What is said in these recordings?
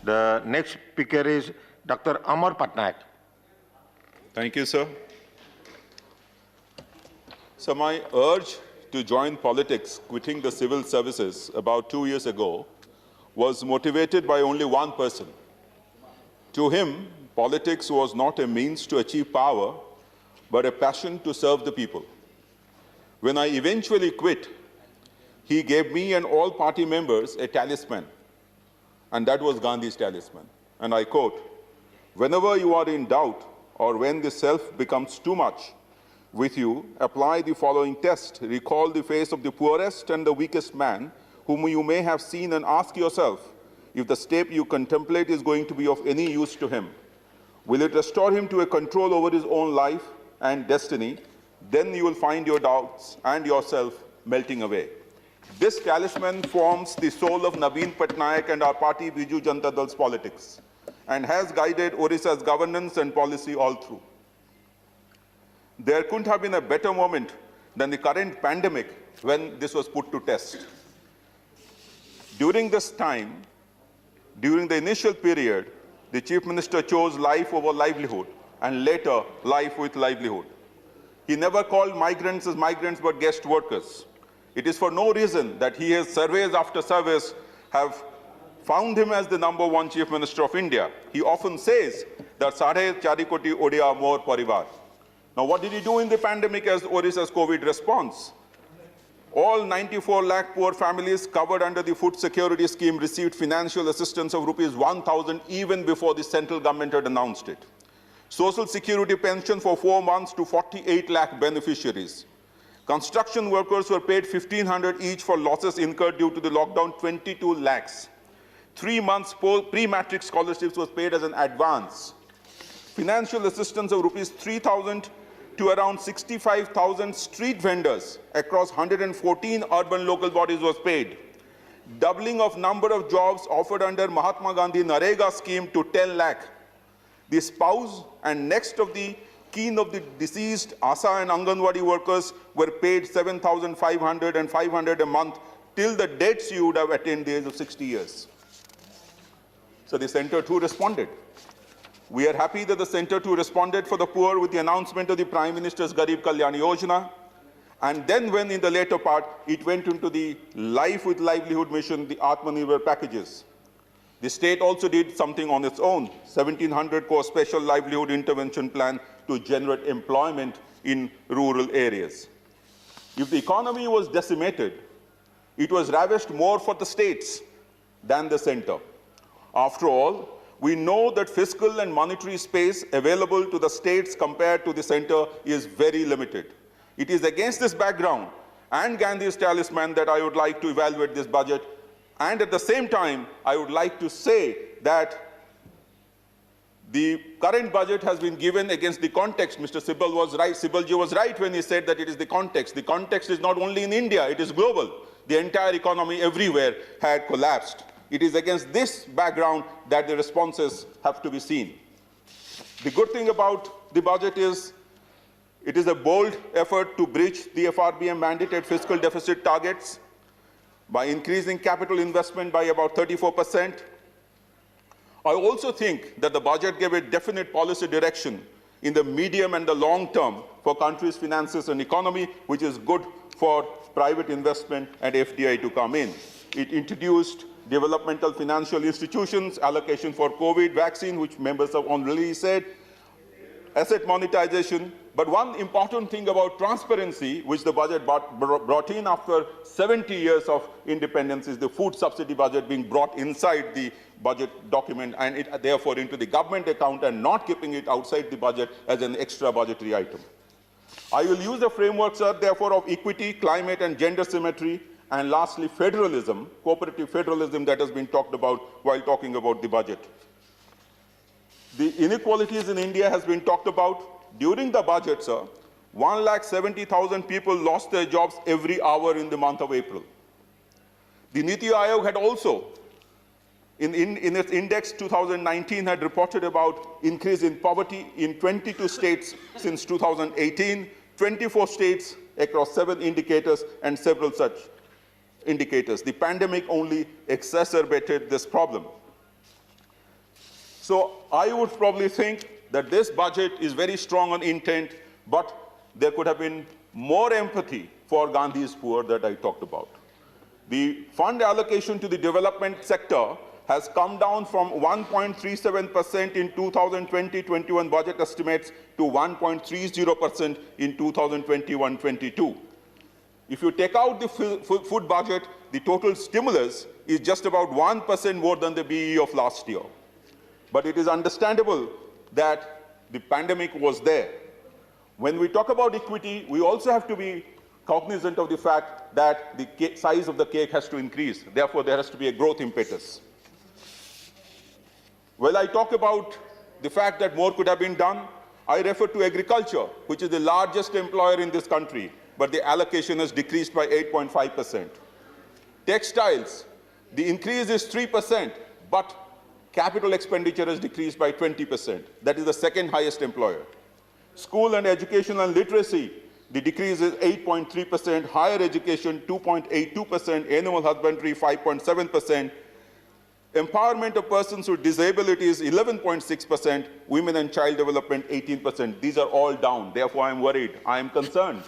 The next speaker is Dr. Amar Patnaik. Thank you, sir. So my urge to join politics, quitting the civil services about 2 years ago, was motivated by only one person. To him, politics was not a means to achieve power, but a passion to serve the people. When I eventually quit, he gave me and all party members a talisman, and that was Gandhi's talisman. And I quote, "Whenever you are in doubt or when the self becomes too much with you, apply the following test. Recall the face of the poorest and the weakest man whom you may have seen and ask yourself if the step you contemplate is going to be of any use to him. Will it restore him to a control over his own life and destiny? Then you will find your doubts and yourself melting away." This talisman forms the soul of Naveen Patnaik and our party Biju Janata Dal's politics and has guided Odisha's governance and policy all through. There couldn't have been a better moment than the current pandemic when this was put to test. During this time, during the initial period, the Chief Minister chose life over livelihood and later life with livelihood. He never called migrants as migrants but guest workers. It is for no reason that he has surveys after surveys have found him as the #1 Chief Minister of India. He often says that Sadhe Chari Koti Odia More Parivar. Now, what did he do in the pandemic as Odisha's COVID response? All 94 lakh poor families covered under the food security scheme received financial assistance of rupees 1,000 even before the central government had announced it. Social security pension for 4 months to 48 lakh beneficiaries. Construction workers were paid 1,500 each for losses incurred due to the lockdown, 22 lakhs. 3 months pre-matric scholarships was paid as an advance. Financial assistance of rupees 3,000 to around 65,000 street vendors across 114 urban local bodies was paid. Doubling of number of jobs offered under Mahatma Gandhi Narega scheme to 10 lakh. The spouse and next of the kin of the deceased ASA and Anganwadi workers were paid 7,500 and 500 a month till the dates you would have attained the age of 60 years. So the Center too responded. We are happy that the Center too responded for the poor with the announcement of the Prime Minister's Garib Kalyan Yojana. And then when in the later part, it went into the Life with Livelihood mission, the Atmanirbhar packages. The state also did something on its own, 1,700 crore special livelihood intervention plan to generate employment in rural areas. If the economy was decimated, it was ravished more for the states than the center. After all, we know that fiscal and monetary space available to the states compared to the center is very limited. It is against this background and Gandhi's talisman that I would like to evaluate this budget. And at the same time, I would like to say that the current budget has been given against the context. Mr. Sibalji was right when he said that it is the context. The context is not only in India, it is global. The entire economy everywhere had collapsed. It is against this background that the responses have to be seen. The good thing about the budget is it is a bold effort to breach the FRBM mandated fiscal deficit targets by increasing capital investment by about 34%. I also think that the budget gave a definite policy direction in the medium and the long term for country's finances and economy, which is good for private investment and FDI to come in. It introduced developmental financial institutions, allocation for COVID vaccine, which members have already said, asset monetization. But one important thing about transparency, which the budget brought in after 70 years of independence, is the food subsidy budget being brought inside the budget document and it therefore into the government account and not keeping it outside the budget as an extra budgetary item. I will use the framework, sir, therefore, of equity, climate and gender symmetry, and lastly, federalism, cooperative federalism that has been talked about while talking about the budget. The inequalities in India has been talked about. During the budget, sir, 1,70,000 people lost their jobs every hour in the month of April. The Niti Aayog had also, in its index 2019, had reported about increase in poverty in 22 states since 2018, 24 states across 7 indicators and several such indicators. The pandemic only exacerbated this problem. So I would probably think that this budget is very strong on intent, but there could have been more empathy for Gandhi's poor that I talked about. The fund allocation to the development sector has come down from 1.37% in 2020-21 budget estimates to 1.30% in 2021-22. If you take out the food budget, the total stimulus is just about 1% more than the BE of last year. But it is understandable that the pandemic was there. When we talk about equity, we also have to be cognizant of the fact that the size of the cake has to increase. Therefore, there has to be a growth impetus. When I talk about the fact that more could have been done, I refer to agriculture, which is the largest employer in this country, but the allocation has decreased by 8.5%. Textiles, the increase is 3%, but capital expenditure has decreased by 20%. That is the second highest employer. School and education and literacy, the decrease is 8.3%, higher education 2.82%, animal husbandry 5.7%, empowerment of persons with disabilities 11.6%, women and child development 18%. These are all down. Therefore, I'm worried. I'm concerned.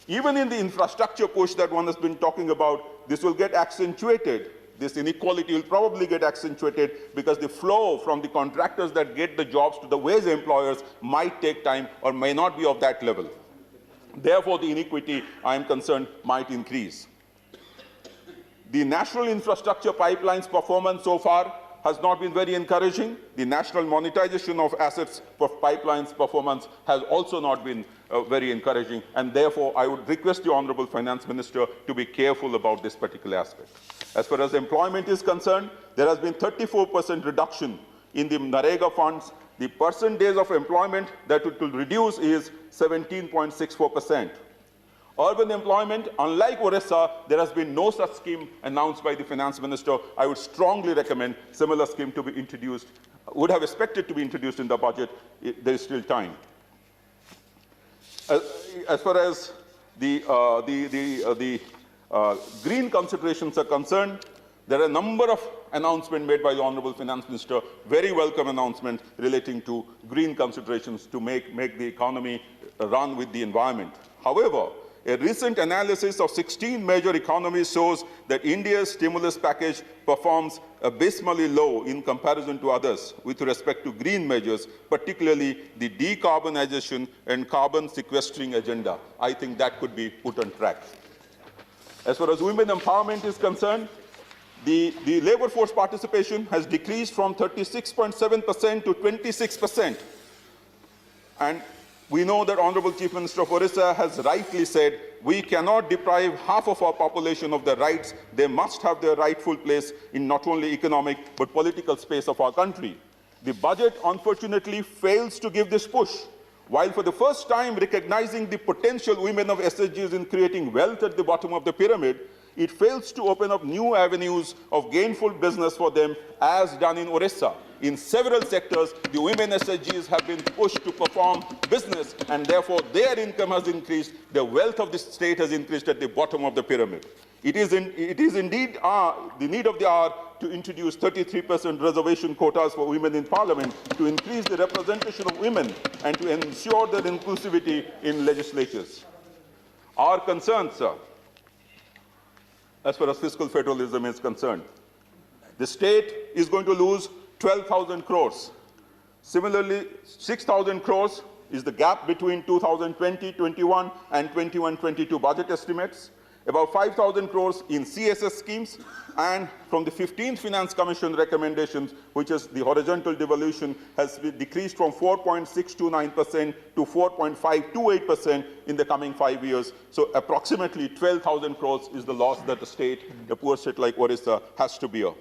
Even in the infrastructure push that one has been talking about, this will get accentuated. This inequality will probably get accentuated because the flow from the contractors that get the jobs to the wage employers might take time or may not be of that level. Therefore, the inequity, I am concerned, might increase. The national infrastructure pipeline's performance so far has not been very encouraging. The national monetization of assets for pipelines performance has also not been very encouraging, and therefore I would request the Honorable Finance Minister to be careful about this particular aspect. As far as employment is concerned, there has been 34% reduction in the NREGA funds. The percent days of employment that it will reduce is 17.64%. Urban employment, unlike Orissa, there has been no such scheme announced by the Finance Minister. I would strongly recommend similar scheme to be introduced, would have expected to be introduced in the budget. There is still time. As far as the green considerations are concerned, there are a number of announcements made by the Honorable Finance Minister, very welcome announcements relating to green considerations to make the economy run with the environment. However, a recent analysis of 16 major economies shows that India's stimulus package performs abysmally low in comparison to others with respect to green measures, particularly the decarbonization and carbon sequestering agenda. I think that could be put on track. As far as women empowerment is concerned, the labor force participation has decreased from 36.7% to 26%. And we know that Honorable Chief Minister of Orissa has rightly said, we cannot deprive half of our population of their rights. They must have their rightful place in not only economic but political space of our country. The budget, unfortunately, fails to give this push. While for the first time recognizing the potential women of SHGs in creating wealth at the bottom of the pyramid, it fails to open up new avenues of gainful business for them, as done in Orissa. In several sectors, the women SHGs have been pushed to perform business, and therefore their income has increased, the wealth of the state has increased at the bottom of the pyramid. It is indeed the need of the hour to introduce 33% reservation quotas for women in Parliament, to increase the representation of women, and to ensure their inclusivity in legislatures. Our concerns, sir, as far as fiscal federalism is concerned, the state is going to lose 12,000 crores. Similarly, 6,000 crores is the gap between 2020-21 and 21-22 budget estimates. About 5,000 crores in CSS schemes, and from the 15th Finance Commission recommendations, which is the horizontal devolution, has been decreased from 4.629% to 4.528% in the coming 5 years. So approximately 12,000 crores is the loss that a poor state like Orissa has to bear.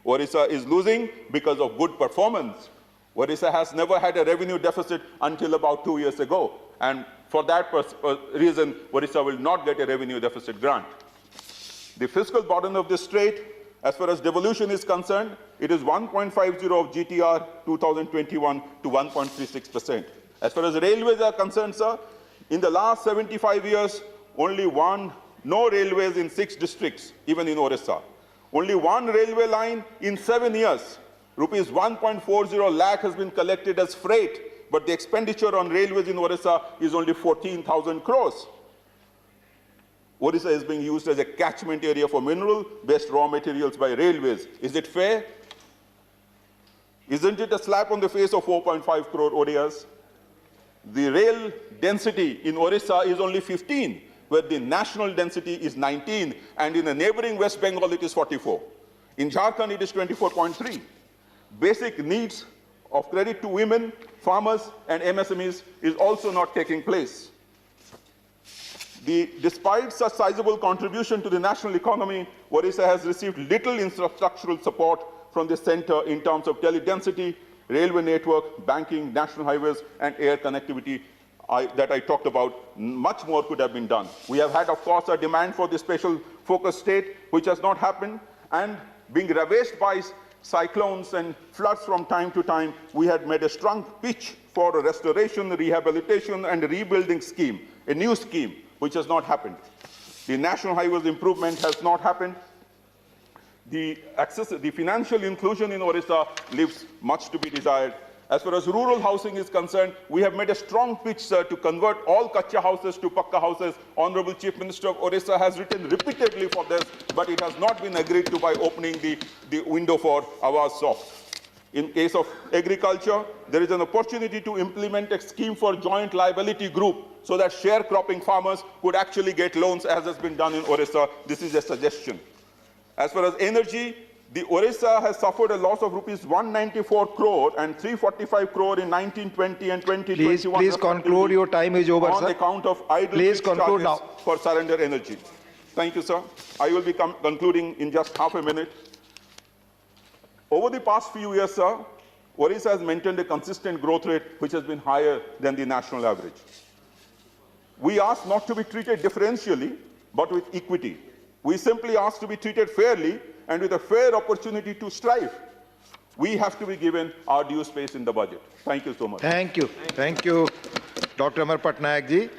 Orissa is losing because of good performance. Orissa has never had a revenue deficit until about 2 years ago. And for that reason, Orissa will not get a revenue deficit grant. The fiscal burden of the state, as far as devolution is concerned, it is 1.50 of GTR 2021 to 1.36%. As far as railways are concerned, sir, in the last 75 years, no railways in 6 districts, even in Orissa. Only one railway line in 7 years. Rupees 1.40 lakh has been collected as freight, but the expenditure on railways in Orissa is only 14,000 crores. Orissa is being used as a catchment area for mineral-based raw materials by railways. Is it fair? Isn't it a slap on the face of 4.5 crore ODIs? The rail density in Orissa is only 15, where the national density is 19, and in the neighboring West Bengal it is 44. In Jharkhand it is 24.3. Basic needs of credit to women, farmers, and MSMEs is also not taking place. Despite such sizable contribution to the national economy, Orissa has received little infrastructural support from the center in terms of tele-density, railway network, banking, national highways, and air connectivity that I talked about. Much more could have been done. We have had, of course, a demand for the special focus state, which has not happened, and being ravaged by cyclones and floods from time to time, we had made a strong pitch for a restoration, rehabilitation, and rebuilding scheme, a new scheme, which has not happened. The national highways improvement has not happened. The financial inclusion in Orissa leaves much to be desired. As far as rural housing is concerned, we have made a strong pitch, sir, to convert all kacha houses to pakka houses. Honorable Chief Minister of Orissa has written repeatedly for this, but it has not been agreed to by opening the window for Awaz Soft. In case of agriculture, there is an opportunity to implement a scheme for joint liability group so that sharecropping farmers could actually get loans, as has been done in Orissa. This is a suggestion. As far as energy, the Orissa has suffered a loss of rupees 194 crore and 345 crore in 1920 and 2021. Please conclude. Your time is over, on sir. Account of idle Please conclude charges now. for surrender energy. Thank you, sir. I will be concluding in just half a minute. Over the past few years, sir, Orissa has maintained a consistent growth rate which has been higher than the national average. We ask not to be treated differentially, but with equity. We simply ask to be treated fairly and with a fair opportunity to strive. We have to be given our due space in the budget. Thank you so much. Thank you. Thank you, Dr. Amar Patnaik ji.